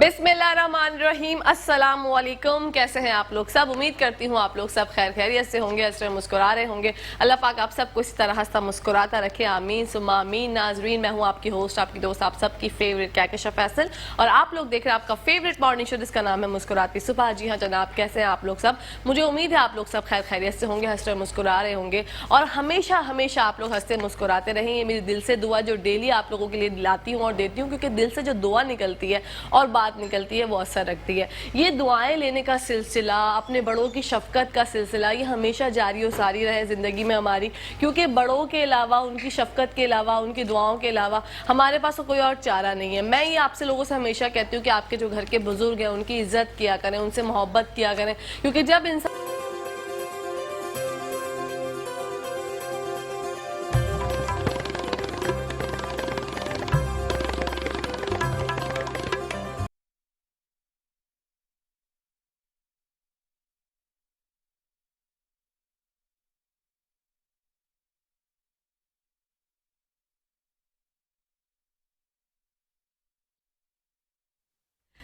बिस्मिल्लाहिर्रहमानिर्रहीम, अस्सलाम वालेकुम। कैसे हैं आप लोग सब? उम्मीद करती हूँ आप लोग सब खैर खैरियत से होंगे, हंस रहे मुस्कुरा रहे होंगे। अल्लाह पाक आप सबको इसी तरह हंसता मुस्कुराता रखे, आमीन सुम्मा आमीन। नाजरीन, मैं हूँ आपकी होस्ट, आपकी दोस्त, आप सबकी फेवरेट कहकशा फैसल, और आप लोग देख रहे हैं आपका फेवरेट मॉर्निंग शो जिसका नाम है मुस्कुराती सुबह। जी हाँ जनाब, कैसे हैं आप लोग सब? मुझे उम्मीद है आप लोग सब खैर खैरियत से होंगे, हंस रहे मुस्कुरा रहे होंगे, और हमेशा हमेशा आप लोग हंसते मुस्कुराते रहें। ये मेरी दिल से दुआ जो डेली आप लोगों के लिए दिलाती हूँ और देती हूँ, क्योंकि दिल से जो दुआ निकलती है और बात निकलती है वो असर रखती है। ये दुआएं लेने का सिलसिला, अपने बड़ों की शफकत का सिलसिला, ये हमेशा जारी और सारी रहे ज़िंदगी में हमारी, क्योंकि बड़ों के अलावा, उनकी शफकत के अलावा, उनकी दुआओं के अलावा हमारे पास तो कोई और चारा नहीं है। मैं ये आपसे लोगों से हमेशा कहती हूँ कि आपके जो घर के बुजुर्ग हैं उनकी इज्जत किया करें, उनसे मोहब्बत किया करें, क्योंकि जब इंसान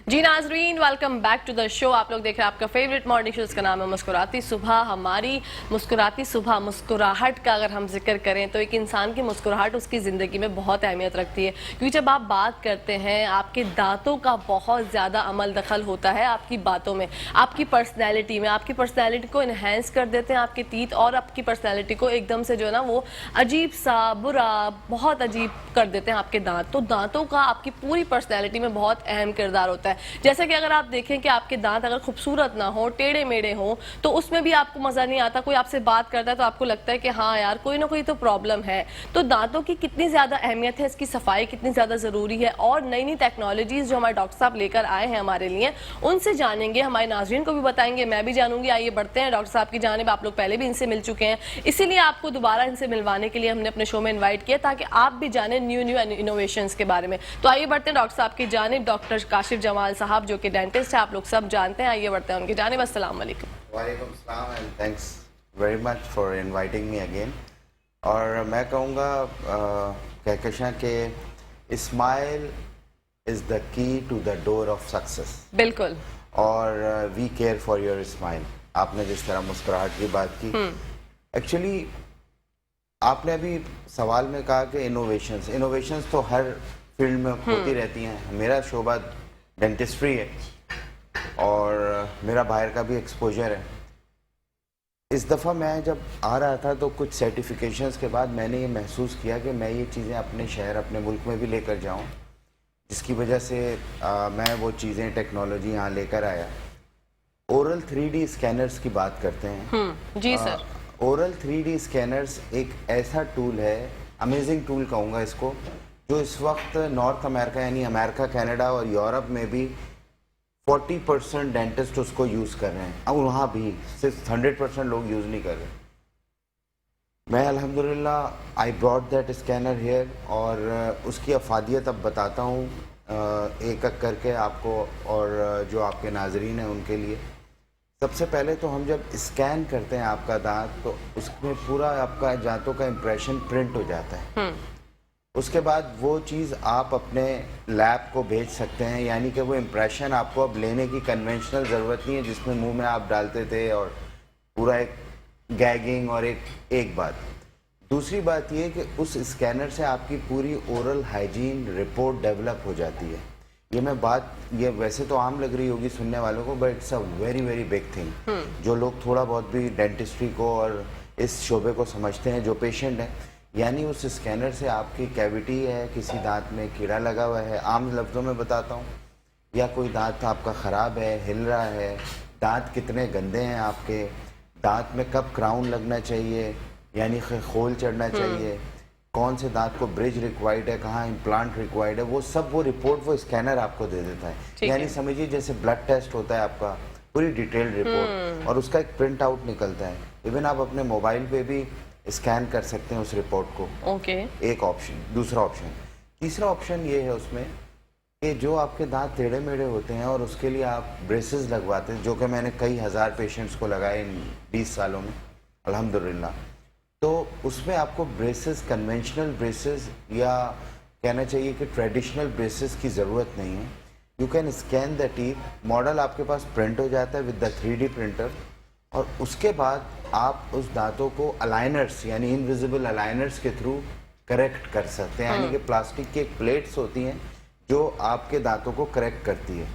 जी नाजरीन, welcome back to the show. आप लोग देख रहे हैं आपका फेवरेट मॉर्निंग शो, इसका नाम है मुस्कुराती सुबह। हमारी मुस्कुराती सुबह, मुस्कुराहट का अगर हम जिक्र करें तो एक इंसान की मुस्कुराहट उसकी ज़िंदगी में बहुत अहमियत रखती है, क्योंकि जब आप बात करते हैं आपके दांतों का बहुत ज़्यादा अमल दखल होता है आपकी बातों में, आपकी पर्सनैलिटी में। आपकी पर्सनैलिटी को इन्हेंस कर देते हैं आपके तीत, और आपकी पर्सनैलिटी को एकदम से जो है ना वो अजीब सा, बुरा, बहुत अजीब कर देते हैं आपके दांत। तो दांतों का आपकी पूरी पर्सनैलिटी में बहुत अहम किरदार होता है। जैसे कि अगर आप देखें कि आपके दांत अगर खूबसूरत ना हो, टेढ़े मेढ़े हो, तो उसमें भी आपको मजा नहीं आता। कोई आपसे बात करता है तो आपको लगता है कि हाँ यार कोई ना कोई तो प्रॉब्लम है। तो दांतों की कितनी ज्यादा अहमियत है, इसकी सफाई कितनी ज्यादा जरूरी है, और नई नई टेक्नोलॉजीज जो हमारे डॉक्टर साहब लेकर आए हैं हमारे लिए, उनसे जानेंगे, हमारे नाज़रीन को भी बताएंगे, मैं भी जानूंगी। आइए बढ़ते हैं डॉक्टर साहब की जानिब। आप लोग पहले भी इनसे मिल चुके हैं, इसीलिए आपको दोबारा इनसे मिलवाने के लिए हमने अपने शो में इन्वाइट किया, ताकि आप भी जाने न्यू न्यू इनोवेशंस के बारे में। तो आइए बढ़ते हैं डॉक्टर साहब की जानिब। डॉक्टर काशिफ जमाल साहब जो कि डेंटिस्ट है, आप लोग सब जानते हैं। आइए बढ़ते हैं उनकी जानिब। अस्सलाम वालेकुम। वालेकुम सलाम and thanks very much for inviting me again. और मैं कहूँगा कहकशां के smile is the key to the door of success. बिल्कुल। और we care for your smile. आपने जिस तरह मुस्कुराहट की बात की, एक्चुअली आपने अभी सवाल में कहा कि इनोवेशंस तो हर फील्ड में होती रहती हैं। मेरा शोबा डेंटिस्ट्री है और मेरा बाहर का भी एक्सपोजर है। इस दफ़ा मैं जब आ रहा था तो कुछ सर्टिफिकेशंस के बाद मैंने ये महसूस किया कि मैं ये चीज़ें अपने शहर, अपने मुल्क में भी लेकर जाऊं, जिसकी वजह से मैं वो चीज़ें, टेक्नोलॉजी यहाँ लेकर आया। ओरल 3D स्कैनर्स की बात करते हैं। जी सर। ओरल 3D स्कैनर्स एक ऐसा टूल है, अमेजिंग टूल कहूँगा इसको, जो इस वक्त नॉर्थ अमेरिका यानी अमेरिका, कनाडा और यूरोप में भी 40% डेंटिस्ट उसको यूज़ कर रहे हैं। अब वहाँ भी सिर्फ 100% लोग यूज़ नहीं कर रहे। मैं अल्हम्दुलिल्लाह I brought that scanner here, और उसकी अफादियत अब बताता हूँ एक एक करके आपको और जो आपके नाजरीन हैं उनके लिए। सबसे पहले तो हम जब स्कैन करते हैं आपका दांत, तो उसमें पूरा आपका दांतों का इम्प्रेशन प्रिंट हो जाता है। उसके बाद वो चीज़ आप अपने लैब को भेज सकते हैं, यानी कि वो इम्प्रेशन आपको अब लेने की कन्वेंशनल ज़रूरत नहीं है जिसमें मुंह में आप डालते थे और पूरा एक गैगिंग। और एक बात, दूसरी बात ये कि उस स्कैनर से आपकी पूरी ओरल हाइजीन रिपोर्ट डेवलप हो जाती है। ये वैसे तो आम लग रही होगी सुनने वालों को, but it's a very very big thing. जो लोग थोड़ा बहुत भी डेंटिस्ट्री को और इस शोबे को समझते हैं, जो पेशेंट हैं, यानी उस स्कैनर से आपकी कैविटी है, किसी दांत में कीड़ा लगा हुआ है, आम लफ्ज़ों में बताता हूँ, या कोई दांत आपका ख़राब है, हिल रहा है, दांत कितने गंदे हैं आपके, दांत में कब क्राउन लगना चाहिए यानी खोल चढ़ना चाहिए, कौन से दांत को ब्रिज रिक्वायर्ड है, कहाँ इम्प्लांट रिक्वायर्ड है, वो सब वो रिपोर्ट वो स्कैनर आपको दे देता है। यानी समझिए जैसे ब्लड टेस्ट होता है आपका, पूरी डिटेल्ड रिपोर्ट, और उसका एक प्रिंट आउट निकलता है। इवन आप अपने मोबाइल पे भी स्कैन कर सकते हैं उस रिपोर्ट को। एक ऑप्शन। दूसरा ऑप्शन। तीसरा ऑप्शन ये है उसमें कि जो आपके दांत टेढ़े मेढ़े होते हैं और उसके लिए आप ब्रेसेस लगवाते हैं, जो कि मैंने कई हज़ार पेशेंट्स को लगाए इन 20 सालों में अल्हम्दुलिल्लाह। तो उसमें आपको ब्रेसेस, कन्वेंशनल ब्रेसेस या कहना चाहिए कि ट्रेडिशनल ब्रेसेस की ज़रूरत नहीं है। You can scan the teeth, model आपके पास प्रिंट हो जाता है विद द 3D प्रिंटर, और उसके बाद आप उस दांतों को अलाइनर्स यानी इनविजिबल अलाइनर्स के थ्रू करेक्ट कर सकते हैं। यानी कि प्लास्टिक की एक प्लेट्स होती हैं जो आपके दांतों को करेक्ट करती है।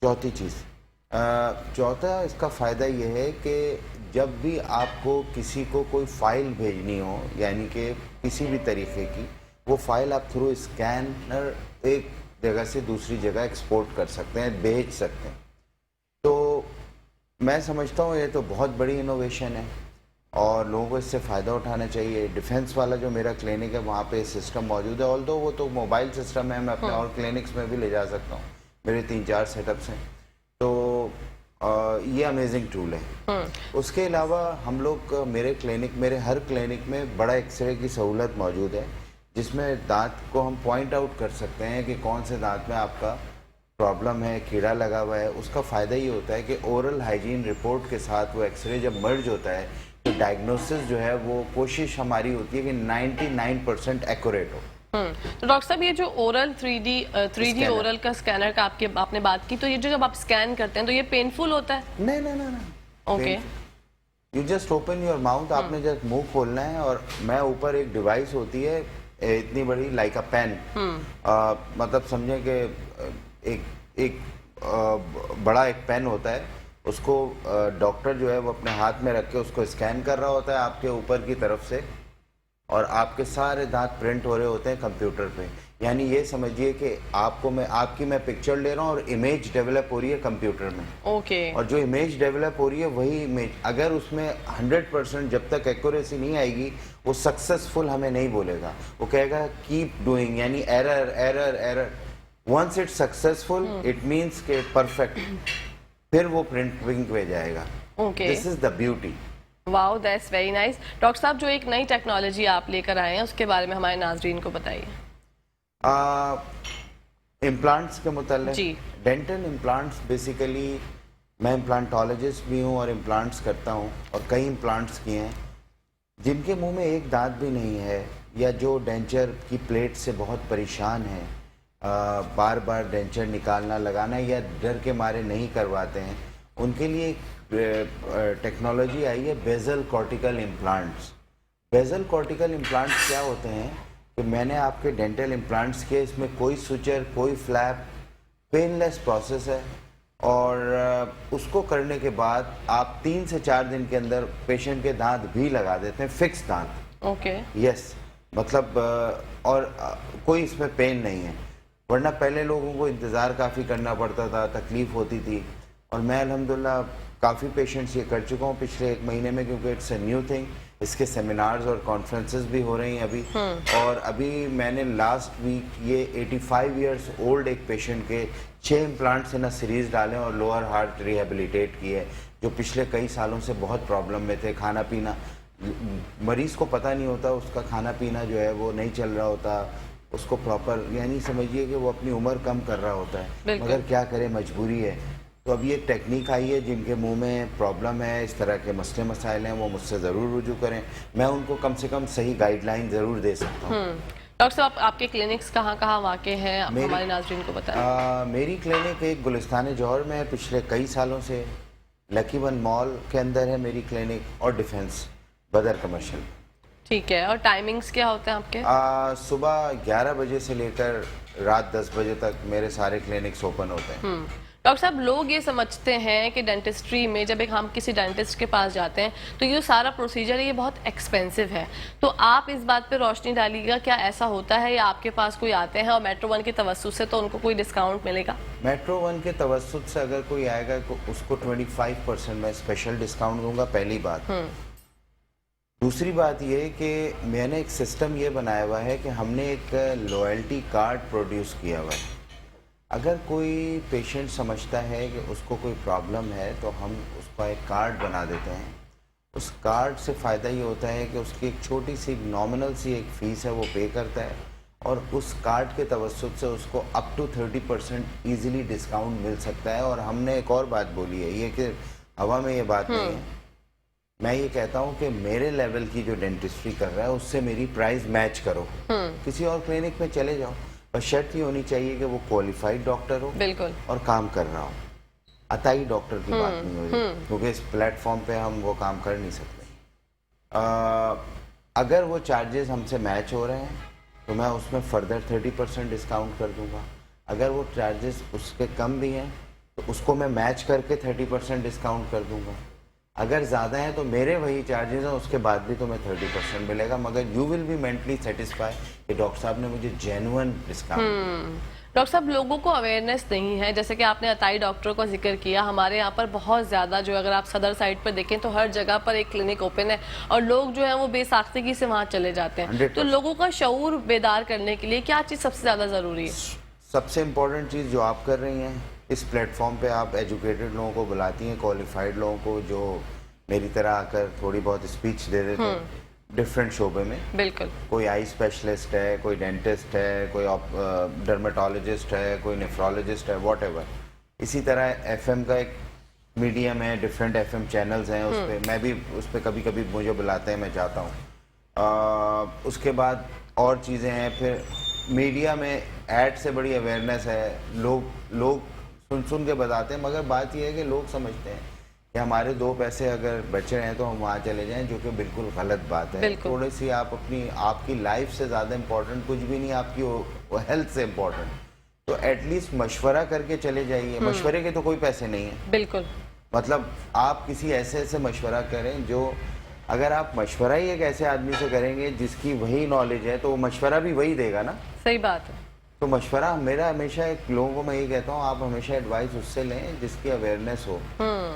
चौथी चीज़, चौथा इसका फ़ायदा ये है कि जब भी आपको किसी को कोई फाइल भेजनी हो, यानी कि किसी भी तरीके की, वो फाइल आप थ्रू स्कैनर एक जगह से दूसरी जगह एक्सपोर्ट कर सकते हैं, भेज सकते हैं। तो मैं समझता हूँ ये तो बहुत बड़ी इनोवेशन है और लोगों को इससे फ़ायदा उठाना चाहिए। डिफेंस वाला जो मेरा क्लिनिक है वहाँ पे सिस्टम मौजूद है, ऑल्दो वो तो मोबाइल सिस्टम है, मैं अपने और क्लिनिक्स में भी ले जा सकता हूँ, मेरे 3-4 सेटअप्स हैं। तो ये अमेजिंग टूल है। उसके अलावा हम लोग मेरे हर क्लिनिक में बड़ा एक्सरे की सहूलत मौजूद है, जिसमें दांत को हम पॉइंट आउट कर सकते हैं कि कौन से दांत में आपका प्रॉब्लम है, कीड़ा लगा हुआ है। उसका फ़ायदा ये होता है कि ओरल हाइजीन रिपोर्ट के साथ वो एक्सरे जब मर्ज होता है तो डायग्नोसिस जो है वो कोशिश हमारी होती है कि 99% एक्यूरेट हो। तो डॉक्टर साहब, ये जो ओरल 3D ओरल का स्कैनर का आपने बात की, तो ये जो जब आप स्कैन करते हैं तो ये पेनफुल होता है? नहीं नहीं नहीं नहीं, okay, you just open your mouth, आपने जस्ट मुंह खोलना है और मैं ऊपर एक डिवाइस होती है इतनी बड़ी, लाइक अ पेन, मतलब समझे कि एक बड़ा एक पेन होता है, उसको डॉक्टर जो है वो अपने हाथ में रख के उसको स्कैन कर रहा होता है आपके ऊपर की तरफ से, और आपके सारे दांत प्रिंट हो रहे होते हैं कंप्यूटर पे। यानी ये समझिए कि आपकी मैं पिक्चर ले रहा हूँ और इमेज डेवलप हो रही है कंप्यूटर में। ओके। और जो इमेज डेवलप हो रही है वही इमेज, अगर उसमें 100% जब तक एक्यूरेसी नहीं आएगी वो सक्सेसफुल हमें नहीं बोलेगा, वो कहेगा कीप डूइंग, यानी error error error. Once it successful it means के परफेक्ट, फिर वो प्रिंटिंग पे जाएगा। Okay, this is the beauty. Wow, that's very nice. Doctor साहब, जो एक नई टेक्नोलॉजी आप लेकर आए हैं उसके बारे में हमारे नाजरीन को बताइए। इम्प्लांट्स के मुताल्लिक, जी। डेंटल इम्प्लांट्स, बेसिकली मैं इम्प्लांटोलॉजिस्ट भी हूँ और इम्प्लांट्स करता हूँ, और कई इम्प्लांट्स किए हैं जिनके मुंह में एक दांत भी नहीं है, या जो डेंचर की प्लेट से बहुत परेशान है, बार बार डेंचर निकालना लगाना या डर के मारे नहीं करवाते हैं, उनके लिए एक टेक्नोलॉजी आई है basal cortical implants. Basal cortical implants क्या होते हैं कि मैंने आपके डेंटल इम्प्लांट्स किए, इसमें कोई सुचर, कोई फ्लैप, पेनलेस प्रोसेस है, और उसको करने के बाद आप 3 से 4 दिन के अंदर पेशेंट के दांत भी लगा देते हैं, फिक्स दांत। ओके। यस, मतलब और कोई इसमें पेन नहीं है, वरना पहले लोगों को इंतज़ार काफ़ी करना पड़ता था, तकलीफ़ होती थी। और मैं अल्हम्दुलिल्लाह काफ़ी पेशेंट्स ये कर चुका हूँ पिछले 1 महीने में, क्योंकि इट्स अ न्यू थिंग। इसके सेमिनार्स और कॉन्फ्रेंसेस भी हो रही हैं अभी। और अभी मैंने लास्ट वीक ये 85 इयर्स ओल्ड एक पेशेंट के 6 इम्प्लांट्स इन अ सीरीज़ डाले और लोअर हार्ट रिहेबिलिटेट किए, जो पिछले कई सालों से बहुत प्रॉब्लम में थे। खाना पीना, मरीज़ को पता नहीं होता, उसका खाना पीना जो है वो नहीं चल रहा होता, उसको प्रॉपर, यानी समझिए कि वो अपनी उम्र कम कर रहा होता है, मगर क्या करे, मजबूरी है। तो अभी एक टेक्निक आई है, जिनके मुंह में प्रॉब्लम है, इस तरह के मसले मसाइल हैं, वो मुझसे ज़रूर रुजू करें, मैं उनको कम से कम सही गाइडलाइन ज़रूर दे सकता हूँ। डॉक्टर साहब, आपके क्लिनिक्स कहाँ वाक़े हैं, हमारे नाज़रीन को बताएं। मेरी क्लिनिक एक गुलिस्तान जौहर में है, पिछले कई सालों से लकी वन मॉल के अंदर है मेरी क्लिनिक, और डिफेंस बदर कमर्शियल। ठीक है, और टाइमिंग्स क्या होते हैं आपके? सुबह 11 बजे से लेकर रात 10 बजे तक मेरे सारे क्लिनिक्स ओपन होते हैं। डॉक्टर साहब, लोग ये समझते हैं कि डेंटिस्ट्री में जब हम किसी डेंटिस्ट के पास जाते हैं तो ये सारा प्रोसीजर है, ये बहुत एक्सपेंसिव है, तो आप इस बात पे रोशनी डालिएगा, क्या ऐसा होता है या आपके पास कोई आते हैं और मेट्रो वन के तवस्सुत से तो उनको कोई डिस्काउंट मिलेगा? मेट्रो वन के तवस्सुत से अगर कोई आएगा तो उसको 25% मैं स्पेशल डिस्काउंट दूंगा, पहली बात। दूसरी बात ये कि मैंने एक सिस्टम ये बनाया हुआ है कि हमने एक लॉयल्टी कार्ड प्रोड्यूस किया हुआ है। अगर कोई पेशेंट समझता है कि उसको कोई प्रॉब्लम है तो हम उसका एक कार्ड बना देते हैं। उस कार्ड से फ़ायदा ये होता है कि उसकी एक छोटी सी नॉमिनल सी एक फ़ीस है, वो पे करता है, और उस कार्ड के तवस्सुत से उसको अप टू 30% ईजिली डिस्काउंट मिल सकता है। और हमने एक और बात बोली है, ये कि हवा में ये बात नहीं है, मैं ये कहता हूँ कि मेरे लेवल की जो डेंटिस्ट्री कर रहा है उससे मेरी प्राइस मैच करो, किसी और क्लिनिक में चले जाओ। बस शर्त ये होनी चाहिए कि वो क्वालिफाइड डॉक्टर हो बिल्कुल। और काम कर रहा हो। अताई डॉक्टर की बात नहीं हो रही, क्योंकि इस प्लेटफॉर्म पे हम वो काम कर नहीं सकते। अगर वो चार्जेस हमसे मैच हो रहे हैं तो मैं उसमें फर्दर 30% डिस्काउंट कर दूंगा। अगर वो चार्जेस उसके कम भी हैं तो उसको मैं मैच करके 30% डिस्काउंट कर दूंगा। अगर ज़्यादा है तो मेरे वही चार्जेस हैं, उसके बाद भी तुम्हें 30% मिलेगा, मगर you will be mentally satisfy कि डॉक्टर साहब ने मुझे जेन्युइन डिस्काउंट। डॉक्टर साहब, लोगों को अवेयरनेस नहीं है, जैसे कि आपने अताई डॉक्टरों का जिक्र किया। हमारे यहाँ पर बहुत ज़्यादा जो, अगर आप सदर साइड पर देखें तो हर जगह पर एक क्लिनिक ओपन है और लोग जो है वो बेसाख्तगी से वहाँ चले जाते हैं। 100%। तो लोगों का शऊर बेदार करने के लिए क्या चीज़ सबसे ज़्यादा ज़रूरी है? सबसे इम्पोर्टेंट चीज़ जो आप कर रही हैं, इस प्लेटफॉर्म पे आप एजुकेटेड लोगों को बुलाती हैं, क्वालिफाइड लोगों को, जो मेरी तरह आकर थोड़ी बहुत स्पीच दे देते हैं डिफरेंट शोबे में। बिल्कुल। कोई आई स्पेशलिस्ट है, कोई डेंटिस्ट है, कोई डर्मेटोलॉजिस्ट है, कोई नेफ्रोलॉजिस्ट है, वॉट। इसी तरह एफएम का एक मीडियम है, डिफरेंट एफएम चैनल्स हैं, उस पर मैं भी उस पर कभी कभी मुझे बुलाते हैं, मैं जाता हूँ। उसके बाद और चीज़ें हैं, फिर मीडिया में ऐड से बड़ी अवेयरनेस है। लोग सुन के बताते हैं, मगर बात यह है कि लोग समझते हैं कि हमारे 2 पैसे अगर बच रहे हैं तो हम वहाँ चले जाएं, जो कि बिल्कुल गलत बात है। थोड़ी सी आपकी लाइफ से ज़्यादा इम्पोर्टेंट कुछ भी नहीं, आपकी हेल्थ से इम्पोर्टेंट, तो एटलीस्ट मशवरा करके चले जाइए। मशवरे के तो कोई पैसे नहीं है। बिल्कुल। मतलब आप किसी ऐसे मशवरा करें जो, अगर आप मशवरा ही एक ऐसे आदमी से करेंगे जिसकी वही नॉलेज है, तो वो मशवरा भी वही देगा ना। सही बात है। तो मशवरा मेरा हमेशा एक लोगों को मैं ये कहता हूँ, आप हमेशा एडवाइस उससे लें जिसकी अवेयरनेस हो,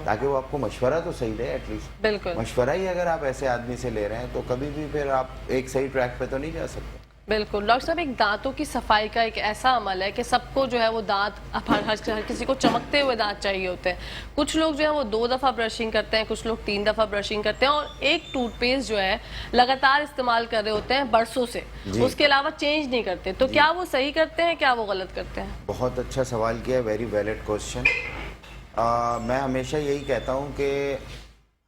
ताकि वो आपको मशवरा तो सही दे एटलीस्ट। बिल्कुल। मशवरा ही अगर आप ऐसे आदमी से ले रहे हैं तो कभी भी फिर आप एक सही ट्रैक पे तो नहीं जा सकते। बिल्कुल। डॉक्टर साहब, एक दांतों की सफाई का एक ऐसा अमल है कि सबको जो है वो दांत, हर किसी को चमकते हुए दांत चाहिए होते हैं। कुछ लोग जो है वो 2 दफ़ा ब्रशिंग करते हैं, कुछ लोग 3 दफ़ा ब्रशिंग करते हैं, और एक टूथपेस्ट जो है लगातार इस्तेमाल कर रहे होते हैं बरसों से, उसके अलावा चेंज नहीं करते। तो क्या वो सही करते हैं, क्या वो गलत करते हैं? बहुत अच्छा सवाल किया, वेरी वैलिड क्वेश्चन। मैं हमेशा यही कहता हूँ कि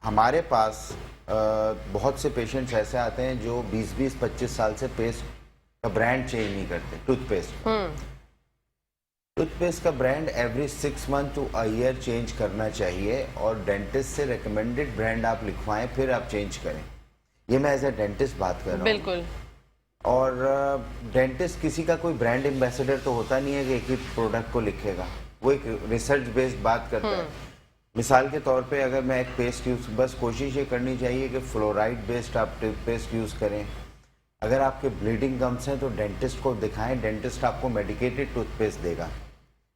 हमारे पास बहुत से पेशेंट्स ऐसे आते हैं जो 20-25 साल से पेस्ट का ब्रांड चेंज नहीं करते। टूथपेस्ट का brand every 6 month to a year change करना चाहिए, और डेंटिस्ट से रिकमेंडेड ब्रांड आप लिखवाएं, फिर आप चेंज करें। ये मैं एज ए डेंटिस्ट बात कर रहा हूँ। बिल्कुल। और डेंटिस्ट किसी का कोई ब्रांड एम्बेसडर तो होता नहीं है कि एक ही प्रोडक्ट को लिखेगा, वो एक रिसर्च बेस्ड बात करता है। मिसाल के तौर पे अगर मैं एक पेस्ट यूज़, बस कोशिश ये करनी चाहिए कि फ्लोराइड बेस्ड आप टूथपेस्ट यूज़ करें। अगर आपके ब्लीडिंग गम्स हैं तो डेंटिस्ट को दिखाएं, डेंटिस्ट आपको मेडिकेटेड टूथपेस्ट देगा।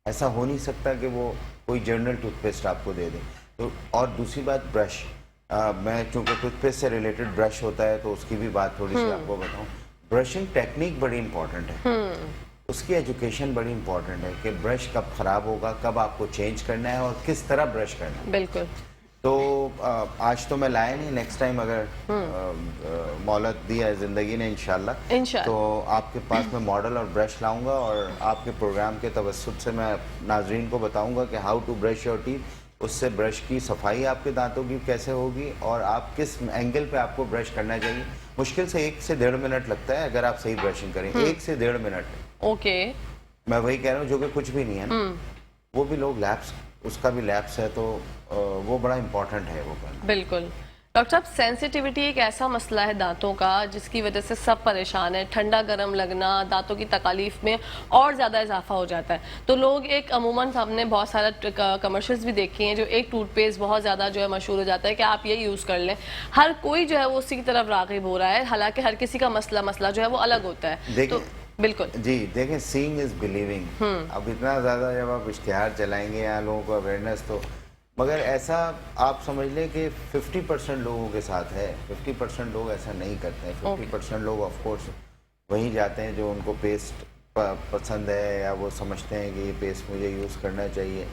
ऐसा हो नहीं सकता कि वो कोई जनरल टूथपेस्ट आपको दे दे। तो और दूसरी बात, ब्रश, मैं चूँकि टूथपेस्ट से रिलेटेड ब्रश होता है तो उसकी भी बात थोड़ी सी आपको बताऊँ। ब्रशिंग टेक्निक बड़ी इंपॉर्टेंट है, उसकी एजुकेशन बड़ी इंपॉर्टेंट है कि ब्रश कब खराब होगा, कब आपको चेंज करना है और किस तरह ब्रश करना है। बिल्कुल। तो आज तो मैं लाया नहीं, नेक्स्ट टाइम अगर मोहलत दी है ज़िंदगी ने इंशाल्लाह, तो आपके पास मैं मॉडल और ब्रश लाऊंगा, और आपके प्रोग्राम के तवस्सुत से मैं नाजरीन को बताऊंगा कि how to brush your teeth. उससे ब्रश की सफाई आपके दांतों की कैसे होगी, और आप किस एंगल पे आपको ब्रश करना चाहिए। मुश्किल से 1 से 1.5 मिनट लगता है अगर आप सही ब्रशिंग करें। 1 से 1.5 मिनट। ओके। मैं वही कह रहा हूँ, जो कि कुछ भी नहीं है ना। वो भी लोग लैप्स, उसका भी लैप्स है, तो वो बड़ा इम्पोर्टेंट है वो करना। बिल्कुल। डॉक्टर साहब, सेंसिटिविटी एक ऐसा मसला है दांतों का जिसकी वजह से सब परेशान है। ठंडा गर्म लगना, दांतों की तकालीफ में और ज़्यादा इजाफा हो जाता है। तो लोग एक अमूमन, हमने बहुत सारा कमर्शियल्स भी देखी हैं, जो एक टूथपेस्ट बहुत ज़्यादा जो है मशहूर हो जाता है कि आप ये यूज़ कर लें। हर कोई जो है वो उसी की तरफ राग़िब हो रहा है, हालांकि हर किसी का मसला जो है वो अलग होता है। तो बिल्कुल जी, देखें, सीइंग इज बिलीविंग। अब इतना ज़्यादा जब आप इश्तिहार चलाएंगे या लोगों को अवेयरनेस, तो मगर ऐसा आप समझ लें कि 50% लोगों के साथ है, 50% लोग ऐसा नहीं करते हैं। 50% लोग ऑफ कोर्स वहीं जाते हैं जो उनको पेस्ट पसंद है, या वो समझते हैं कि ये पेस्ट मुझे यूज़ करना चाहिए।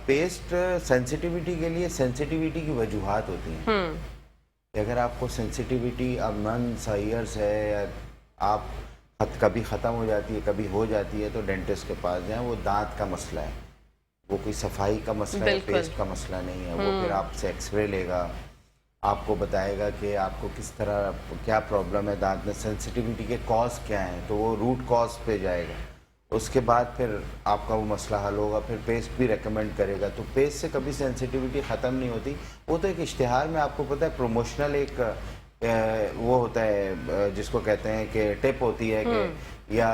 पेस्ट सेंसिटिविटी के लिए सेंसिटिविटी की वजूहात होती हैं। अगर आपको सेंसिटिविटी अब मंथ्स ईयर्स है, या आप कभी ख़त्म हो जाती है, कभी हो जाती है, तो डेंटिस्ट के पास जाएं। वो दांत का मसला है, वो कोई सफाई का मसला है, पेस्ट का मसला नहीं है। वो फिर आपसे एक्सरे लेगा, आपको बताएगा कि आपको किस तरह क्या प्रॉब्लम है दांत में, सेंसिटिविटी के कॉज क्या हैं, तो वो रूट कॉज पे जाएगा। उसके बाद फिर आपका वो मसला हल होगा, फिर पेस्ट भी रेकमेंड करेगा। तो पेस्ट से कभी सेंसिटिविटी ख़त्म नहीं होती। वो तो एक इश्तिहार में आपको पता है प्रोमोशनल एक वो होता है जिसको कहते हैं कि टिप होती है कि या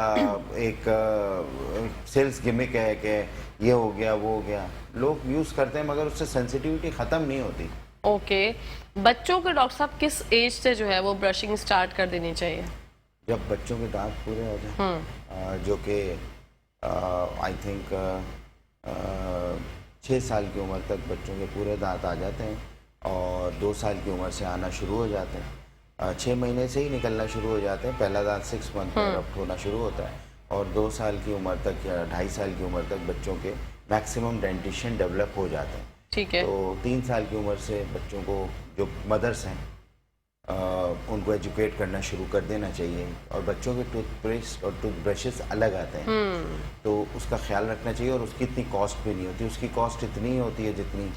एक सेल्स गिमिक है कि ये हो गया वो हो गया, लोग यूज़ करते हैं मगर उससे सेंसिटिविटी ख़त्म नहीं होती। ओके, बच्चों के डॉक्टर साहब किस एज से जो है वो ब्रशिंग स्टार्ट कर देनी चाहिए? जब बच्चों के दांत पूरे हो जाए, जो कि आई थिंक 6 साल की उम्र तक बच्चों के पूरे दांत आ जाते हैं और 2 साल की उम्र से आना शुरू हो जाते हैं। 6 महीने से ही निकलना शुरू हो जाते हैं, पहला दांत 6 मंथ में रप्ट होना शुरू होता है और 2 साल की उम्र तक या 2.5 साल की उम्र तक बच्चों के मैक्सिमम डेंटिशन डेवलप हो जाते हैं। ठीक है। तो 3 साल की उम्र से बच्चों को जो मदर्स हैं उनको एजुकेट करना शुरू कर देना चाहिए और बच्चों के टूथपेस्ट और टूथब्रशेस अलग आते हैं, तो उसका ख्याल रखना चाहिए और उसकी इतनी कॉस्ट भी नहीं होती। उसकी कॉस्ट इतनी ही होती है जितनी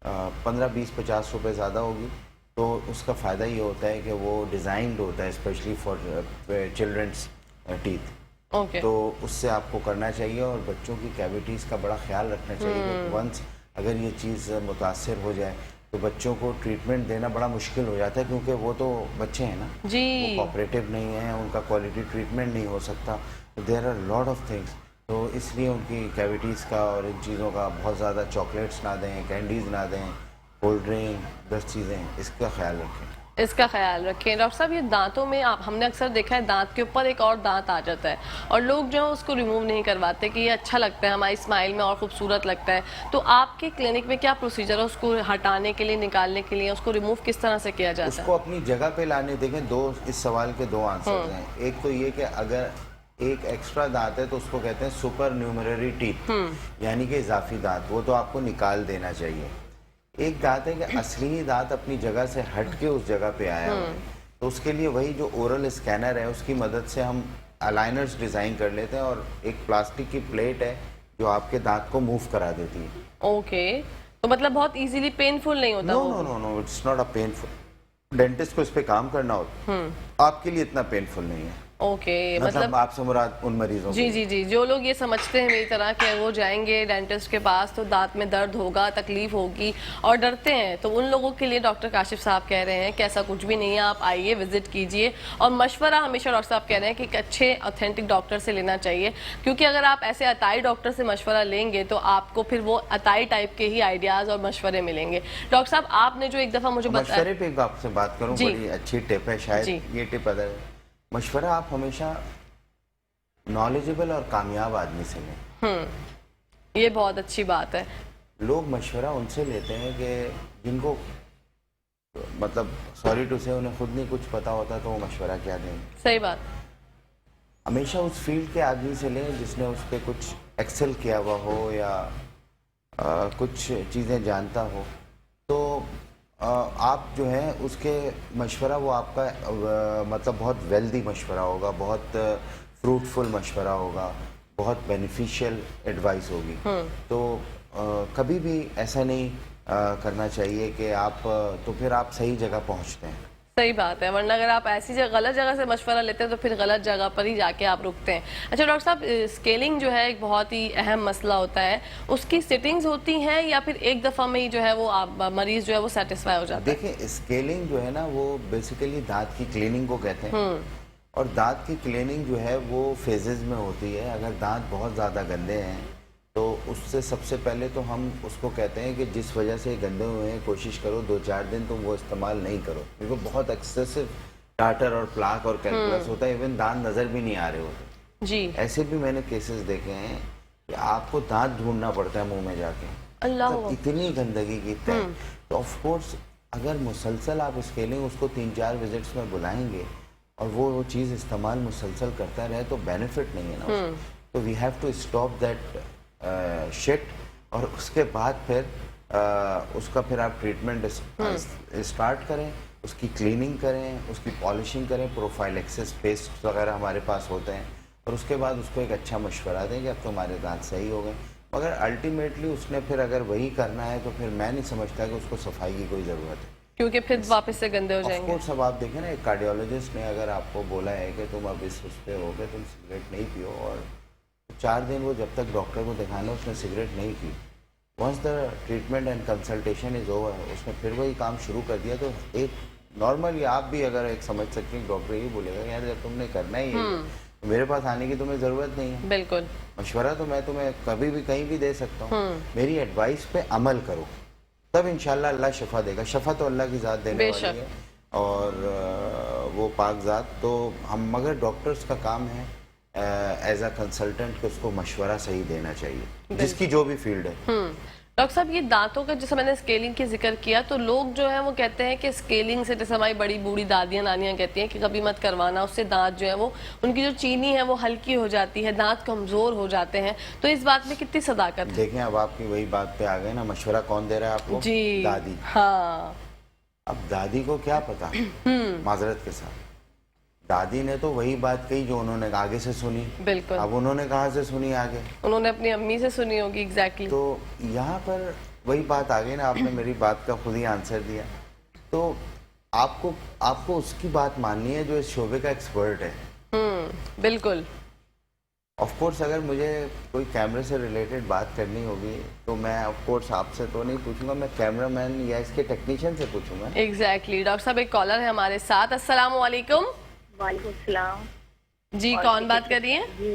15, 20, 50 रुपये ज़्यादा होगी। तो उसका फ़ायदा ये होता है कि वो डिज़ाइंड होता है specially for children's teeth. Okay. तो उससे आपको करना चाहिए और बच्चों की कैविटीज़ का बड़ा ख्याल रखना चाहिए। वंस अगर ये चीज़ मुतासर हो जाए तो बच्चों को ट्रीटमेंट देना बड़ा मुश्किल हो जाता है, क्योंकि वो तो बच्चे हैं ना, जी। वो कोऑपरेटिव नहीं है, उनका क्वालिटी ट्रीटमेंट नहीं हो सकता। There are lot of things, तो इसलिए उनकी कैविटीज़ का और इन चीज़ों का बहुत ज़्यादा चॉकलेट्स ना दें, कैंडीज़ ना दें, कोल्ड ड्रिंक, 10 चीज़ें, इसका ख्याल रखें। इसका ख्याल रखें। डॉक्टर साहब, ये दांतों में आप हमने अक्सर देखा है दांत के ऊपर एक और दांत आ जाता है और लोग जो है उसको रिमूव नहीं करवाते कि ये अच्छा लगता है, हमारी स्माइल में और खूबसूरत लगता है। तो आपके क्लिनिक में क्या प्रोसीजर है उसको हटाने के लिए, निकालने के लिए, उसको रिमूव किस तरह से किया जाता है? उसको अपनी जगह पे लाने, देखें इस सवाल के 2 आंसर्स हैं। एक तो ये कि अगर एक एक्स्ट्रा दांत है तो उसको कहते हैं सुपर न्यूमररी टीथ, यानी कि इजाफी दांत, वो तो आपको निकाल देना चाहिए। एक दांत है कि असली दांत अपनी जगह से हट के उस जगह पे आया हुआ है, तो उसके लिए वही जो ओरल स्कैनर है उसकी मदद से हम अलाइनर्स डिज़ाइन कर लेते हैं और एक प्लास्टिक की प्लेट है जो आपके दांत को मूव करा देती है। ओके, तो मतलब बहुत इजीली पेनफुल नहीं होता? No no no no, it's not a painful. Dentist को इस पे काम करना होता, आपके लिए इतना पेनफुल नहीं है। ओके, मतलब आपसे मुराद उन मरीजों जी जी जी, जो लोग ये समझते हैं मेरी तरह कि वो जाएंगे डेंटिस्ट के पास तो दांत में दर्द होगा, तकलीफ होगी और डरते हैं, तो उन लोगों के लिए डॉक्टर काशिफ साहब कह रहे हैं कि ऐसा कुछ भी नहीं है, आप आइए, विजिट कीजिए और मशवरा हमेशा डॉक्टर साहब कह रहे हैं कि एक अच्छे ऑथेंटिक डॉक्टर से लेना चाहिए, क्योंकि अगर आप ऐसे अताई डॉक्टर से मशवरा लेंगे तो आपको फिर वो अताई टाइप के ही आइडियाज़ और मशवरे मिलेंगे। डॉक्टर साहब, आपने जो एक दफ़ा मुझे बताया, मशवरे पे आपसे बात करूं, बड़ी अच्छी टिप है, शायद ये टिप अदर मशवरा आप हमेशा नॉलेजेबल और कामयाब आदमी से लें। ये बहुत अच्छी बात है। लोग मशवरा उनसे लेते हैं कि जिनको मतलब सॉरी टू से उन्हें खुद नहीं कुछ पता होता, तो वो मशवरा क्या देंगे। सही बात। हमेशा उस फील्ड के आदमी से लें जिसने उस पर कुछ एक्सेल किया हुआ हो या कुछ चीज़ें जानता हो, तो आप जो है उसके मशवरा वो आपका मतलब बहुत वेल्दी मशवरा होगा, बहुत फ्रूटफुल मशवरा होगा, बहुत बेनिफिशियल एडवाइस होगी। तो कभी भी ऐसा नहीं करना चाहिए कि आप तो फिर आप सही जगह पहुंचते हैं। सही बात है, वरना अगर आप ऐसी गलत जगह से मशवरा लेते हैं तो फिर गलत जगह पर ही जाके आप रुकते हैं। अच्छा डॉक्टर साहब, स्केलिंग जो है एक बहुत ही अहम मसला होता है, उसकी सेटिंग्स होती हैं या फिर एक दफ़ा में ही जो है वो आप मरीज जो है वो सेटिस्फाई हो जाता है? देखिए, स्केलिंग जो है ना वो बेसिकली दांत की क्लीनिंग को कहते हैं और दांत की क्लीनिंग जो है वो फेजेज में होती है। अगर दांत बहुत ज़्यादा गंदे हैं तो उससे सबसे पहले तो हम उसको कहते हैं कि जिस वजह से गंदे हुए हैं कोशिश करो 2-4 दिन तुम वो इस्तेमाल नहीं करो, क्योंकि बहुत एक्सेसिव टाटर और प्लाक और कैल्कुलस होता है, इवन दांत नज़र भी नहीं आ रहे होते जी। ऐसे भी मैंने केसेस देखे हैं कि आपको दांत ढूंढना पड़ता है मुंह में जाके, तो इतनी गंदगी की तो ऑफकोर्स अगर मुसलसल आप स्केलिंग उसको 3-4 विजिट्स में बुलाएंगे और वो चीज़ इस्तेमाल मुसलसल करता रहे तो बेनिफिट नहीं है ना। तो we have to stop that shit और उसके बाद फिर उसका फिर आप ट्रीटमेंट स्टार्ट करें, उसकी क्लीनिंग करें, उसकी पॉलिशिंग करें, प्रोफाइल एक्सेस पेस्ट वगैरह हमारे पास होते हैं और उसके बाद उसको एक अच्छा मशवरा दें कि अब तुम्हारे दांत सही हो गए। मगर अल्टीमेटली उसने फिर अगर वही करना है तो फिर मैं नहीं समझता कि उसको सफाई की कोई ज़रूरत है। क्योंकि फिर वापस से गंदे हो ऑफ जाएंगे। कोर्स अब आप देखें ना, एक कार्डियोलॉजिस्ट ने अगर आपको बोला है कि तुम अब उस पे हो गए, तुम सिगरेट नहीं पियो, और 4 दिन वो जब तक डॉक्टर को दिखाना उसने सिगरेट नहीं पी, once the treatment and consultation is over, उसने फिर वही काम शुरू कर दिया, तो एक नॉर्मली आप भी अगर एक समझ सकते हैं, डॉक्टर यही बोलेगा यार जब तुमने करना ही है तो मेरे पास आने की तुम्हें ज़रूरत नहीं है। बिल्कुल। मशवरा तो मैं तुम्हें कभी भी कहीं भी दे सकता हूँ, मेरी एडवाइस पे अमल करो, तब इंशाल्लाह अल्लाह शफा देगा। शफा तो अल्लाह की ज़ात देने वाली है, और वो पाक ज़ात, तो हम, मगर डॉक्टर्स का काम है एज अ कंसल्टेंट कि उसको मशवरा सही देना चाहिए, जिसकी जो भी फील्ड है। डॉक्टर साहब, ये दांतों का जैसे मैंने स्केलिंग की जिक्र किया, तो लोग जो है वो कहते हैं कि स्केलिंग से, जैसे हमारी बड़ी बूढ़ी दादियाँ नानियाँ कहती हैं कि कभी मत करवाना, उससे दांत जो है वो, उनकी जो चीनी है वो हल्की हो जाती है, दांत कमजोर हो जाते हैं, तो इस बात में कितनी सदाकत है? देखें अब आपकी वही बात पे आ गए ना, मशवरा कौन दे रहा है आपको? जी, दादी। हाँ। अब दादी को क्या पता, माजरत के साथ, दादी ने तो वही बात कही जो उन्होंने आगे से सुनी। बिल्कुल। अब उन्होंने कहाँ से सुनी आगे? उन्होंने अपनी अम्मी से सुनी होगी। एग्जैक्टली। तो यहाँ पर वही बात आ गई ना, आपने मेरी बात का खुद ही आंसर दिया। तो आपको उसकी बात माननी है जो इस शोबे का एक्सपर्ट है। बिल्कुल। ऑफ कोर्स अगर मुझे कोई कैमरे से रिलेटेड बात करनी होगी तो मैं ऑफ कोर्स आपसे तो नहीं पूछूंगा, मैं कैमरामैन या इसके टेक्नीशियन से पूछूंगा। एग्जैक्टली। डॉक्टर साहब, एक कॉलर है हमारे साथ। अस्सलाम वालेकुम। वालेकुम सलाम जी, कौन बात कर रही हैं? जी,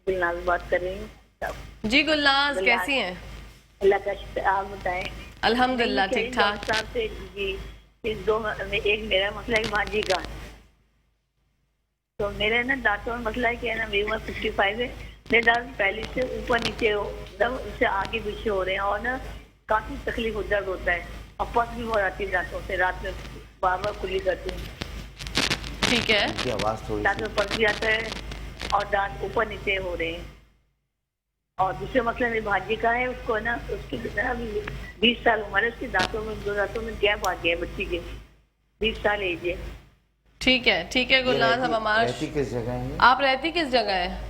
गुलनाज बात कर रही हूँ। जी गुलनाज, कैसी हैं? अल्लाह का शुक्र, आप बताएं। अल्हम्दुलिल्लाह ठीक ठाक। डॉक्टर साहब से जी, एक मेरा मसला है भांजी का। तो मेरे ना दांतों में मसला है कि ना मेरी उम्र 55 है, मेरे दांत पहले से ऊपर नीचे हो, मतलब उससे आगे पीछे हो रहे हैं, और ना काफी तकलीफ दर्द होता है, और पस भी हो जाती है दांतों से, रात में बार बार खुली करती हूँ। ठीक है। उनकी आवाज़ थोड़ी दांत में पस भी आता है और दांत ऊपर नीचे हो रहे हैं। और दूसरा मसला मेरी भांजी का है, उसको ना उसकी अभी 20 साल उम्र है, उसके दांतों में, 2 दांतों में गैप आ गया है, बच्ची के 20 साल एज है। ठीक है गुलनाज। हम हमारा, रहती किस जगह है? आप रहती किस जगह है?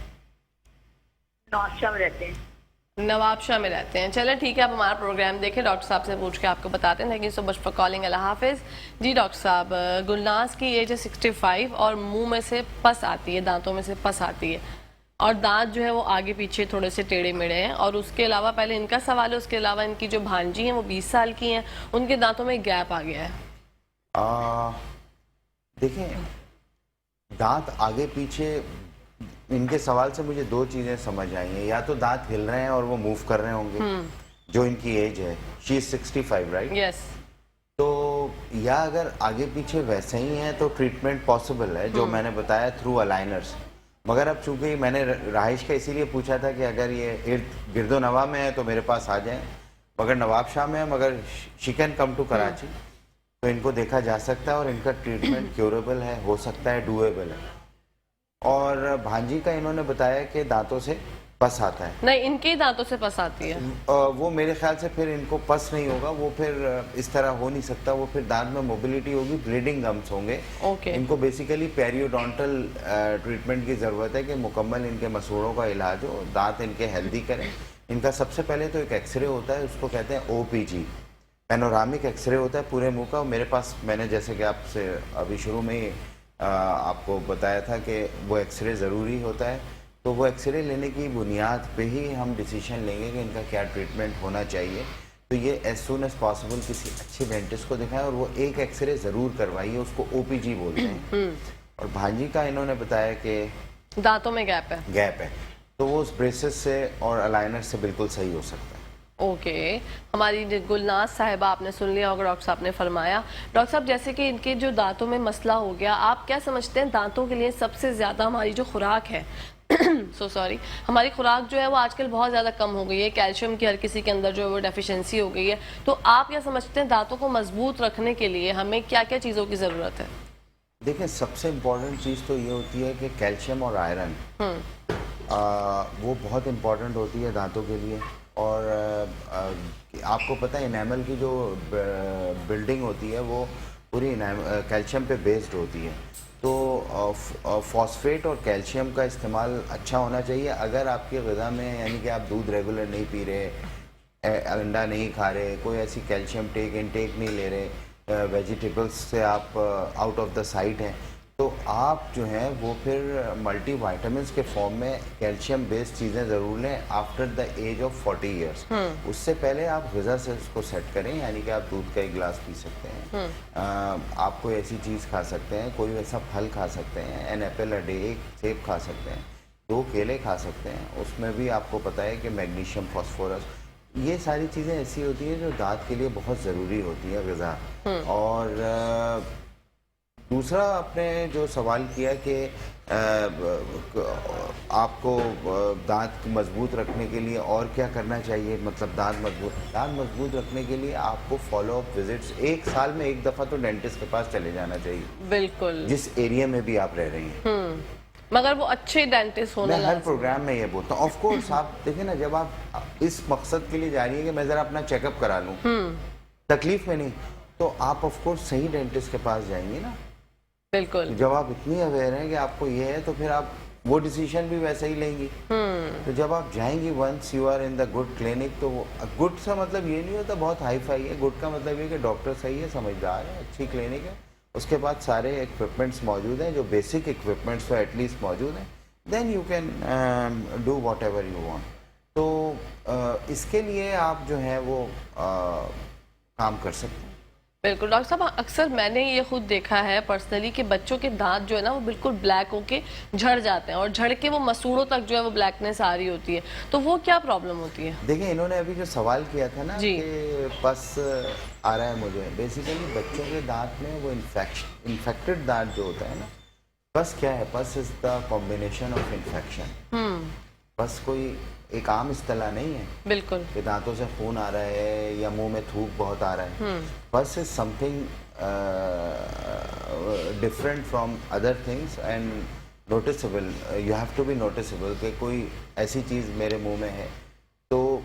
नौशा में रहते हैं। नवाबशाह में रहते हैं। चलें ठीक है, आप हमारा प्रोग्राम देखें, डॉक्टर साहब से पूछ के आपको बताते हैं। Thank you so much for calling. अल्लाह हाफिज़। जी डॉक्टर साहब, गुलनाज की एज है 65 और मुंह में से पस आती है, दांतों में से पस आती है, और दांत जो है वो आगे पीछे थोड़े से टेढ़े मेढ़े हैं। और उसके अलावा, पहले इनका सवाल है, उसके अलावा इनकी जो भांजी हैं वो 20 साल की हैं, उनके दांतों में गैप आ गया है। देखें, दांत आगे पीछे, इनके सवाल से मुझे 2 चीजें समझ आई हैं। या तो दांत हिल रहे हैं और वो मूव कर रहे होंगे, जो इनकी एज है, शी इज 65 राइट? यस। तो या अगर आगे पीछे वैसे ही है तो ट्रीटमेंट पॉसिबल है, जो मैंने बताया, थ्रू अलाइनर्स। मगर अब चूंकि मैंने राहिश का इसीलिए पूछा था कि अगर ये इर्द गिरदो नवा में है तो मेरे पास आ जाए, मगर नवाबशाह में है, मगर she can come to Karachi, तो इनको देखा जा सकता है और इनका ट्रीटमेंट क्योरेबल है, हो सकता है, डूएबल है। और भांजी का इन्होंने बताया कि दांतों से पस आता है। नहीं, इनके ही दांतों से पस आती है। वो मेरे ख्याल से फिर इनको पस नहीं होगा, वो फिर इस तरह हो नहीं सकता, वो फिर दांत में मोबिलिटी होगी, ब्लीडिंग गम्स होंगे। ओके। इनको बेसिकली पेरियोडोंटल ट्रीटमेंट की ज़रूरत है कि मुकम्मल इनके मसूड़ों का इलाज हो, दांत इनके हेल्दी करें। इनका सबसे पहले तो एक एक्सरे होता है, उसको कहते हैं OPG, पैनोरामिक एक्सरे होता है पूरे मुंह का। मेरे पास, मैंने जैसे कि आपसे अभी शुरू में ही आपको बताया था कि वो एक्सरे ज़रूरी होता है, तो वो एक्सरे लेने की बुनियाद पे ही हम डिसीजन लेंगे कि इनका क्या ट्रीटमेंट होना चाहिए। तो ये एज सुन एज पॉसिबल किसी अच्छे डेंटिस्ट को दिखाएं, और वो एक एक्सरे ज़रूर करवाइए, उसको OPG बोलते हैं। और भांजी का इन्होंने बताया कि दांतों में गैप है, तो वो उस ब्रेसेस से और अलाइनर से बिल्कुल सही हो सकता है। ओके। हमारी गुलनाज साहिबा, आपने सुन लिया होगा डॉक्टर साहब ने फरमाया। डॉक्टर साहब, जैसे कि इनके जो दांतों में मसला हो गया, आप क्या समझते हैं दांतों के लिए सबसे ज़्यादा हमारी जो खुराक है हमारी खुराक जो है वो आजकल बहुत ज़्यादा कम हो गई है, कैल्शियम की हर किसी के अंदर जो है वो डेफिशिएंसी हो गई है, तो आप क्या समझते हैं दांतों को मजबूत रखने के लिए हमें क्या क्या चीज़ों की ज़रूरत है? देखिए, सबसे इम्पोर्टेंट चीज़ तो ये होती है कि कैल्शियम और आयरन, वो बहुत इम्पोर्टेंट होती है दांतों के लिए। और आपको पता है इनेमल की जो बिल्डिंग होती है वो पूरी कैल्शियम पे बेस्ड होती है। तो फॉस्फेट और कैल्शियम का इस्तेमाल अच्छा होना चाहिए। अगर आपकी ग़िज़ा में, यानी कि आप दूध रेगुलर नहीं पी रहे, अंडा नहीं खा रहे, कोई ऐसी कैल्शियम इनटेक नहीं ले रहे, वेजिटेबल्स से आप आउट ऑफ द साइट हैं, तो आप जो है वो फिर मल्टी वाइटामिन के फॉर्म में कैल्शियम बेस्ड चीज़ें ज़रूर लें after the age of 40 years. उससे पहले आप ग़िज़ा से उसको सेट करें, यानी कि आप दूध का एक गिलास पी सकते हैं, आप कोई ऐसी चीज़ खा सकते हैं, कोई वैसा फल खा सकते हैं, एन एप्पल अ डे, एक सेब खा सकते हैं, 2 केले खा सकते हैं, उसमें भी आपको पता है कि मैग्नीशियम, फॉस्फोरस, ये सारी चीज़ें ऐसी होती हैं जो दांत के लिए बहुत ज़रूरी होती है ग़िज़ा। और दूसरा आपने जो सवाल किया कि आपको दांत मजबूत रखने के लिए और क्या करना चाहिए, मतलब दांत मजबूत रखने के लिए आपको फॉलो अप विजिट्स 1 साल में 1 दफ़ा तो डेंटिस्ट के पास चले जाना चाहिए, बिल्कुल, जिस एरिया में भी आप रह रही हैं। मगर वो अच्छे डेंटिस्ट होना मैं हर प्रोग्राम में ये बोलता हूँ। ऑफ कोर्स आप देखिए ना, जब आप इस मकसद के लिए जा रही है कि मैं ज़रा अपना चेकअप करा लूँ, तकलीफ में नहीं, तो आप ऑफ कोर्स सही डेंटिस्ट के पास जाएंगी ना। बिल्कुल, जब आप इतनी अवेयर हैं कि आपको ये है, तो फिर आप वो डिसीजन भी वैसे ही लेंगी। तो जब आप जाएंगी, once you are in the good clinic, तो गुड का मतलब ये नहीं होता बहुत हाई फाई है, गुड का मतलब ये कि डॉक्टर सही है, समझदार है, अच्छी क्लिनिक है, उसके बाद सारे इक्विपमेंट्स मौजूद हैं, जो बेसिक इक्विपमेंट्स तो एटलीस्ट मौजूद हैं, then you can do whatever you want. तो इसके लिए आप जो है वो काम कर सकते हैं। बिल्कुल डॉक्टर साहब, अक्सर मैंने ये खुद देखा है पर्सनली कि बच्चों के दांत जो है ना वो बिल्कुल ब्लैक होके झड़ जाते हैं, और झड़ के वो मसूड़ों तक जो है वो ब्लैकनेस आ रही होती है, तो वो क्या प्रॉब्लम होती है? देखिए, इन्होंने अभी जो सवाल किया था ना जी। कि पस आ रहा है मुझे, बेसिकली बच्चों के दांत में वो इन्फेक्टेड दांत जो होता है ना, पस क्या है, pus is the combination of infection. पस कोई एक आम इस्तेलाह नहीं है बिल्कुल, कि दांतों से खून आ रहा है या मुंह में थूक बहुत आ रहा है। Pus is something different from other things and noticeable, you have to be noticeable कि कोई ऐसी चीज़ मेरे मुंह में है। तो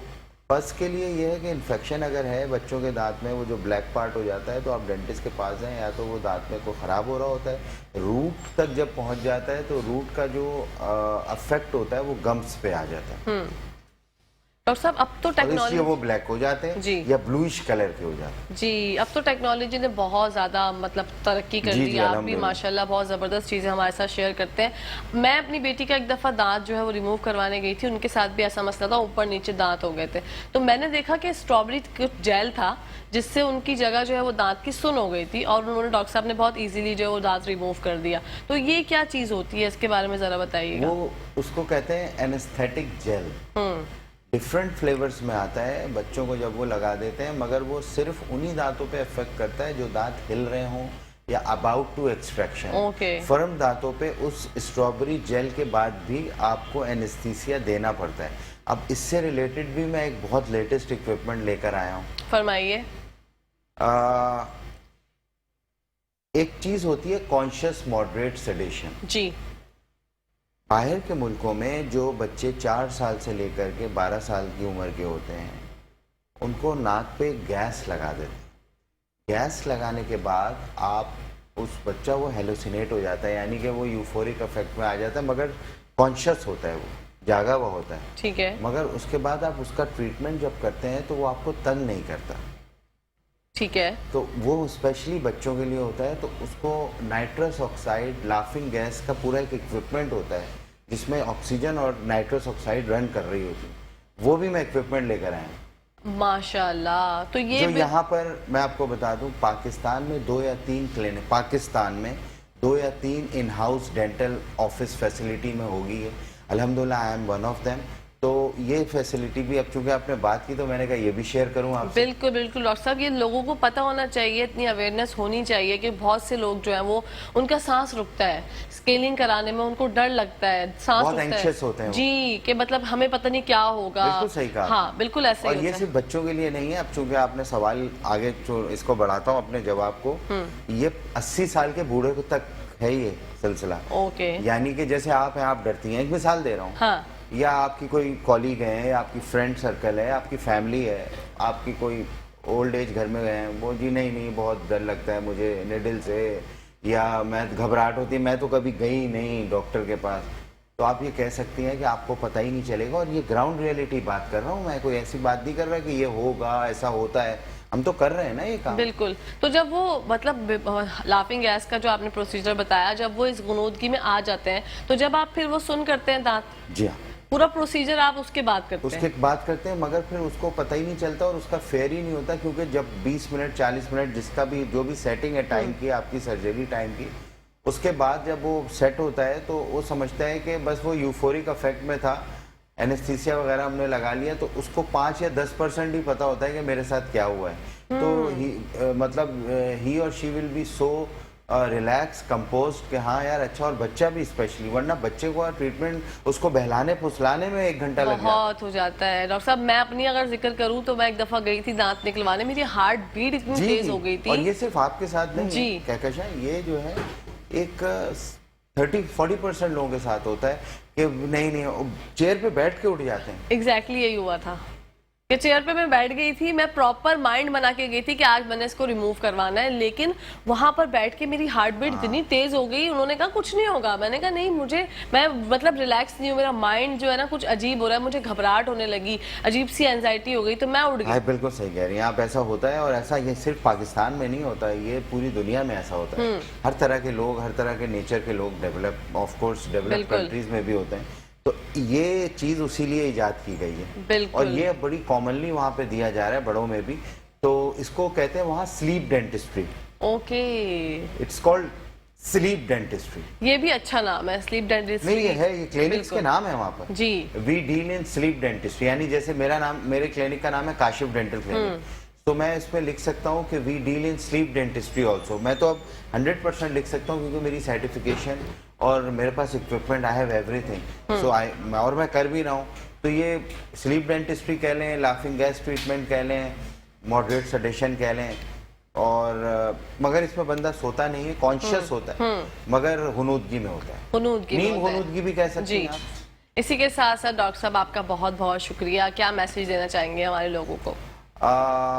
पस के लिए ये है कि इन्फेक्शन अगर है बच्चों के दांत में, वो जो ब्लैक पार्ट हो जाता है, तो आप डेंटिस्ट के पास जाएं, या तो वो दांत में कोई ख़राब हो रहा होता है, रूट तक जब पहुंच जाता है तो रूट का जो अफेक्ट होता है वो गम्स पे आ जाता है। डॉक्टर साहब, अब तो और इसलिए टेक्नोलॉजी वो ब्लैक हो जाते हैं जी। या ब्लूइश कलर के हो जाते हैं। जी, अब तो टेक्नोलॉजी ने बहुत ज़्यादा मतलब तरक्की कर जी, ली जी, है। आप भी अल्हम्दुलिल्लाह। माशाल्लाह बहुत ज़बरदस्त चीज़ें हमारे साथ शेयर करते हैं। मैं अपनी बेटी का एक दफ़ा दांत जो है वो रिमूव करवाने गई थी, उनके साथ भी ऐसा मसला था, ऊपर नीचे दांत हो गए थे, तो मैंने देखा कि स्ट्रॉबेरी जेल था जिससे उनकी जगह जो है वो दांत की सुन हो गई थी, और उन्होंने डॉक्टर साहब ने बहुत ईजिली जो है वो दांत रिमूव कर दिया। तो ये क्या चीज़ होती है, इसके बारे में ज़रा बताइएगा। वो उसको कहते हैं एनेस्थेटिक जेल। डिफरेंट फ्लेवर्स में आता है, बच्चों को जब वो लगा देते हैं, मगर वो सिर्फ उन्हीं दांतों पे इफेक्ट करता है जो दांत हिल रहे हों या about to extraction. Okay. Firm दांतों पे उस स्ट्रॉबेरी जेल के बाद भी आपको एनेस्थीसिया देना पड़ता है। अब इससे रिलेटेड भी मैं एक बहुत लेटेस्ट इक्विपमेंट लेकर आया हूँ। फरमाइए। एक चीज होती है कॉन्शियस मॉडरेट सेडेशन। जी। बाहर के मुल्कों में जो बच्चे 4 साल से लेकर के 12 साल की उम्र के होते हैं, उनको नाक पे गैस लगा देते हैं। गैस लगाने के बाद आप उस बच्चा वो हेलुसिनेट हो जाता है, यानी कि वो यूफोरिक इफेक्ट में आ जाता है, मगर कॉन्शियस होता है, वो जागा हुआ होता है। ठीक है। मगर उसके बाद आप उसका ट्रीटमेंट जब करते हैं तो वो आपको तंग नहीं करता। ठीक है। तो वो स्पेशली बच्चों के लिए होता है। तो उसको नाइट्रस ऑक्साइड लाफिंग गैस का पूरा एक इक्विपमेंट होता है जिसमें ऑक्सीजन और नाइट्रस ऑक्साइड रन कर रही होती है, वो भी मैं इक्विपमेंट लेकर आया हूँ। माशाल्लाह। तो ये जो यहाँ पर मैं आपको बता दूं, पाकिस्तान में 2 या 3 क्लिनिक, पाकिस्तान में 2 या 3 in house dental office facility में होगी है। अल्हम्दुलिल्लाह I am one of them. तो ये फैसिलिटी भी, अब चूंकि आपने बात की तो मैंने कहा ये भी शेयर करूं आपसे। बिल्कुल बिल्कुल डॉक्टर साहब, ये लोगों को पता होना चाहिए, इतनी अवेयरनेस होनी चाहिए कि बहुत से लोग जो है वो उनका सांस रुकता है, स्केलिंग कराने में उनको डर लगता है, सांस बहुत रुकता एंग्शियस होते हैं वो। जी, कि मतलब हमें पता नहीं क्या होगा। बिल्कुल सही कहा। हाँ बिल्कुल ऐसे ही और ये होता है। सिर्फ बच्चों के लिए नहीं है। अब चूंकि आपने सवाल आगे इसको बढ़ाता हूँ अपने जवाब को, ये 80 साल के बूढ़े को तक है ये सिलसिला। ओके। यानी कि जैसे आप हैं, आप डरती हैं, एक मिसाल दे रहा हूँ, हाँ। या आपकी कोई कॉलीग है, आपकी फ्रेंड सर्कल है, आपकी फैमिली है, आपकी कोई ओल्ड एज घर में गए हैं, वो जी नहीं बहुत डर लगता है मुझे निडल से, या मैं घबराहट होती है, मैं तो कभी गई नहीं डॉक्टर के पास, तो आप ये कह सकती हैं कि आपको पता ही नहीं चलेगा। और ये ग्राउंड रियलिटी बात कर रहा हूँ मैं, कोई ऐसी बात नहीं कर रहा कि ये होगा, ऐसा होता है। हम तो कर रहे हैं ना ये काम। बिल्कुल। तो जब वो मतलब लाफिंग गैस का जो आपने प्रोसीजर बताया, जब वो इस गुनूदगी में आ जाते हैं, तो जब आप फिर वो सुन करते हैं दांत, जी हाँ, पूरा प्रोसीजर आप उसके बाद करते हैं? उसके बाद करते हैं, मगर फिर उसको पता ही नहीं चलता और उसका फेयर ही नहीं होता, क्योंकि जब 20 मिनट 40 मिनट जिसका भी जो भी सेटिंग है टाइम की, आपकी सर्जरी टाइम की, उसके बाद जब वो सेट होता है तो वो समझता है कि बस वो यूफोरिक इफेक्ट में था, एनेस्थीसिया वगैरह हमने लगा लिया, तो उसको 5 या 10% ही पता होता है कि मेरे साथ क्या हुआ है। तो मतलब ही और she will be so relax compose कि हाँ यार अच्छा, और बच्चा भी स्पेशली, वरना बच्चे को ट्रीटमेंट उसको बहलाने फुसलाने में 1 घंटा लग जाता है। बहुत हो जाता है डॉक्टर साहब। मैं अपनी अगर जिक्र करूं तो मैं एक दफा गई थी दांत निकलवाने, मेरी हार्ट बीट इतनी जी, तेज हो गई थी। और ये सिर्फ आपके साथ नहीं जी। है कहकशां, ये जो है एक 30-40% लोगों के साथ होता है कि नहीं चेयर पे बैठ के उठ जाते हैं। एग्जैक्टली यही हुआ था कि चेयर पे मैं बैठ गई थी, मैं प्रॉपर माइंड बना के गई थी कि आज मैंने इसको रिमूव करवाना है, लेकिन वहां पर बैठ के मेरी हार्ट बीट इतनी तेज हो गई, उन्होंने कहा कुछ नहीं होगा। मैंने कहा नहीं, मैं मतलब रिलैक्स नहीं हूँ, मेरा माइंड जो है ना कुछ अजीब हो रहा है, मुझे घबराहट होने लगी, अजीब सी एंजाइटी हो गई, तो मैं उठ गई। हाँ बिल्कुल सही कह रही हैं आप, ऐसा होता है, और ऐसा ये सिर्फ पाकिस्तान में नहीं होता है, ये पूरी दुनिया में ऐसा होता है। हर तरह के लोग, हर तरह के नेचर के लोग डेवलप, ऑफ कोर्स डेवलप बिल्कुल। कंट्रीज में भी होते हैं, तो ये चीज उसी लिए इजाद की गई है। बिल्कुल। और ये बड़ी कॉमनली वहाँ पे दिया जा रहा है बड़ों में भी, तो इसको कहते हैं वहाँ sleep dentistry. Okay, it's called sleep dentistry. ये भी अच्छा नाम है, स्लीप डेंटिस्ट्री। नहीं, ये है, ये क्लिनिक्स के बिल्कुल। नाम है वहाँ पर। जी। We deal in sleep dentistry, यानी जैसे मेरे क्लिनिक का नाम है काशिफ डेंटल क्लिनिक, तो मैं इसमें लिख सकता हूँ कि we deal in sleep dentistry also. मैं तो अब 100% लिख सकता हूँ, क्योंकि मेरी सर्टिफिकेशन और मेरे पास इक्विपमेंट, आई हैव एवरीथिंग, सो और मैं कर भी रहा हूँ। तो ये स्लीप डेंटिस्ट्री कह लें, लाफिंग गैस ट्रीटमेंट कह लें, मॉडरेट सडेशन कह लें, और मगर इसमें बंदा सोता नहीं है, कॉन्शियस होता है, मगर हुनूदगी में होता है, हुनूदगी में नींद होता है। हुनूदगी भी कह सकते जी। हैं आप। इसी के साथ साथ डॉक्टर साहब आपका बहुत बहुत शुक्रिया। क्या मैसेज देना चाहेंगे हमारे लोगों को?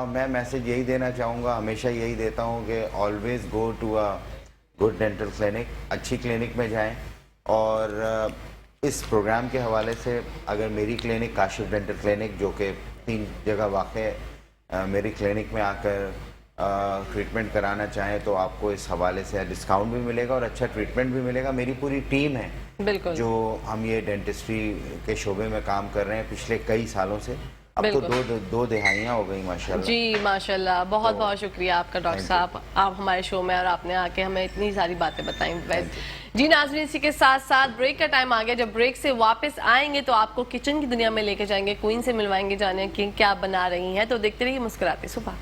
मैं मैसेज यही देना चाहूँगा, हमेशा यही देता हूँ कि always go to a good dental clinic, अच्छी क्लिनिक में जाएं। और इस प्रोग्राम के हवाले से अगर मेरी क्लिनिक काशिफ डेंटल क्लिनिक, जो कि 3 जगह वाक़ है, मेरी क्लिनिक में आकर ट्रीटमेंट कराना चाहें तो आपको इस हवाले से डिस्काउंट भी मिलेगा और अच्छा ट्रीटमेंट भी मिलेगा। मेरी पूरी टीम है बिल्कुल, जो हम ये डेंटिस्ट्री के शोबे में काम कर रहे हैं पिछले कई सालों से। अब तो दो दिहाइयाँ हो गई माशाल्लाह। जी माशाल्लाह, बहुत बहुत शुक्रिया आपका डॉक्टर साहब, आप हमारे शो में और आपने आके हमें इतनी सारी बातें बताई। जी नाज़रीन, इसी के साथ साथ ब्रेक का टाइम आ गया। जब ब्रेक से वापस आएंगे तो आपको किचन की दुनिया में लेके जाएंगे, क्वीन से मिलवाएंगे, जाने कि क्या बना रही हैं। तो देखते रहिए मुस्कुराते सुबह।